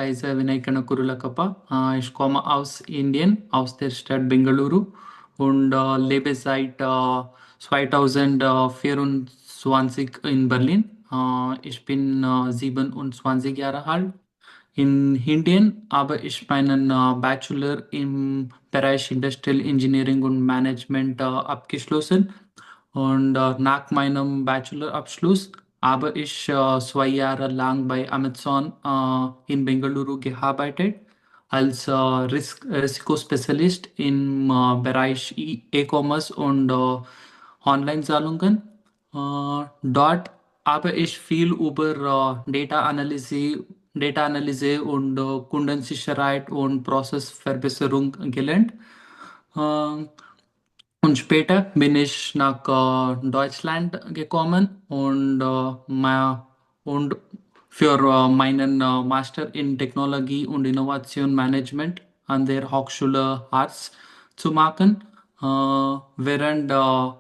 heiße Vinay Kanakuru Lakkappa. Ich komme aus Indien, aus der Stadt Bengaluru und lebe seit 2024 in Berlin. Ich bin 27 Jahre alt. In Indien habe ich meinen Bachelor im Bereich Industrial Engineering und Management abgeschlossen. Und nach meinem Bachelorabschluss habe ich 2 Jahre lang bei Amazon in Bengaluru gearbeitet als Risikospezialist im Bereich E-Commerce und Online-Zahlungen. Dort habe ich viel über Data Analyse und Kundensicherheit und Prozessverbesserung gelernt. Äh, und später bin ich nach Deutschland gekommen und für meinen Master in Technologie und Innovation Management an der Hochschule Harz zu machen. Während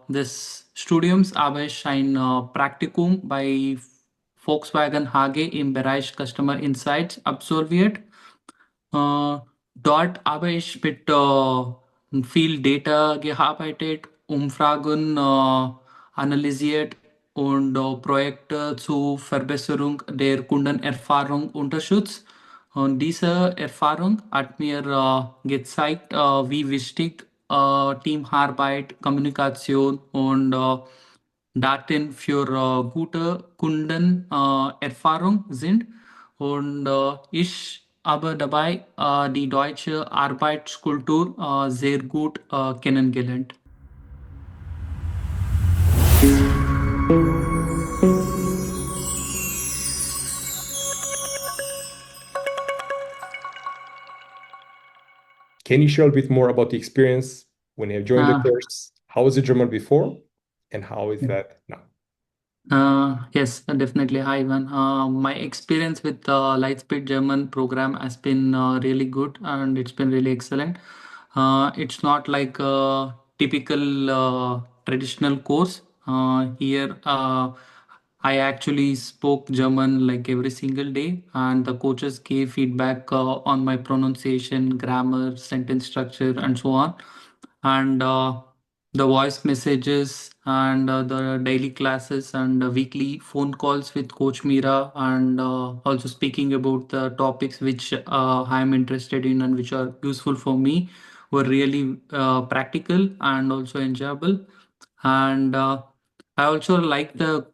des Studiums habe ich ein Praktikum bei Volkswagen AG im Bereich Customer Insights absolviert. Äh, Dort habe ich mit viel Data gearbeitet, Umfragen analysiert und Projekte zur Verbesserung der Kundenerfahrung unterstützt. Und diese Erfahrung hat mir gezeigt, wie wichtig Teamarbeit, Kommunikation und Daten für gute Kundenerfahrung Erfahrung sind. Und ich habe dabei die deutsche Arbeitskultur sehr gut kennengelernt. Can you share a bit more about the experience when you joined the Uh, course? How was the German before, and how is that now? yes, definitely. Hi, Ivan. My experience with the Lightspeed German program has been really good and it's been really excellent. It's not like a typical traditional course. Here, I actually spoke German like every single day, and the coaches gave feedback on my pronunciation, grammar, sentence structure, and so on. And the voice messages and the daily classes and weekly phone calls with Coach Mira, and also speaking about the topics which I am interested in and which are useful for me were really practical and also enjoyable. And I also like the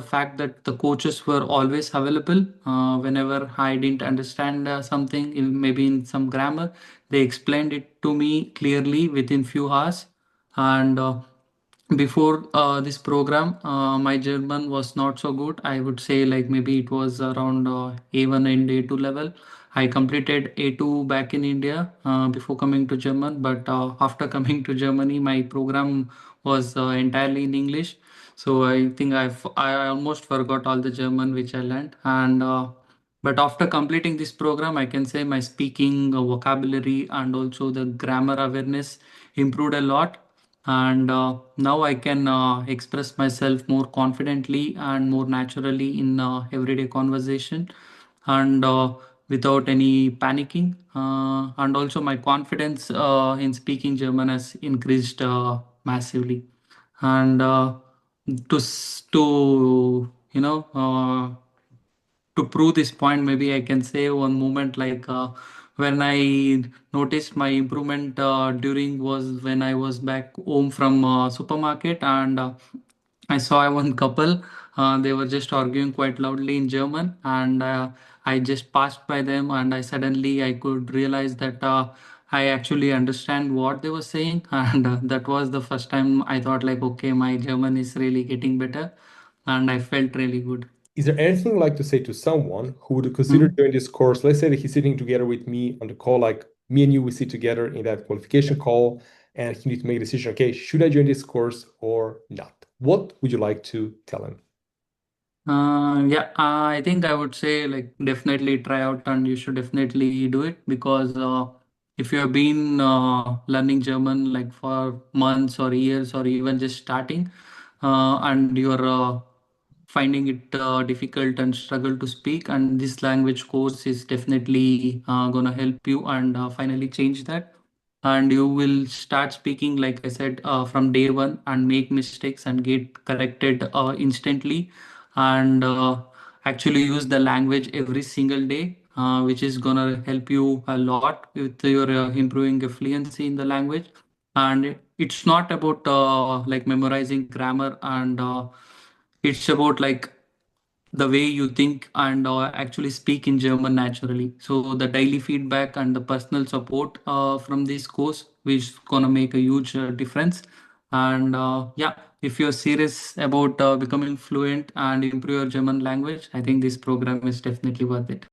fact that the coaches were always available whenever I didn't understand something, maybe in some grammar. They explained it to me clearly within few hours. And before this program, my German was not so good. I would say like maybe it was around A1 and A2 level. I completed A2 back in India before coming to German, but after coming to Germany, my program was entirely in English. So I think I almost forgot all the German which I learned. And but after completing this program, I can say my speaking vocabulary and also the grammar awareness improved a lot. And now I can express myself more confidently and more naturally in everyday conversation, and without any panicking. And also my confidence in speaking German has increased massively. And to to prove this point, maybe I can say one moment like when I noticed my improvement during was when I was back home from supermarket, and I saw one couple. They were just arguing quite loudly in German, and I just passed by them, and I could realize that I actually understand what they were saying, and that was the first time I thought like, okay, my German is really getting better, and I felt really good. Is there anything you'd like to say to someone who would consider Mhm. doing this course? Let's say that he's sitting together with me on the call, like me and you, we sit together in that qualification call, and he needs to make a decision. Okay, should I join this course or not? What would you like to tell him? Yeah, I think I would say like definitely try out and you should definitely do it because if you have been learning German like for months or years or even just starting and you're finding it difficult and struggle to speak. And this language course is definitely gonna help you and finally change that. And you will start speaking, like I said, from day one, and make mistakes and get corrected instantly. And actually use the language every single day, which is gonna help you a lot with your improving your fluency in the language. And it's not about like memorizing grammar, and it's about like the way you think and actually speak in German naturally. So the daily feedback and the personal support from this course, which is gonna make a huge difference. And yeah, if you're serious about becoming fluent and improve your German language, I think this program is definitely worth it.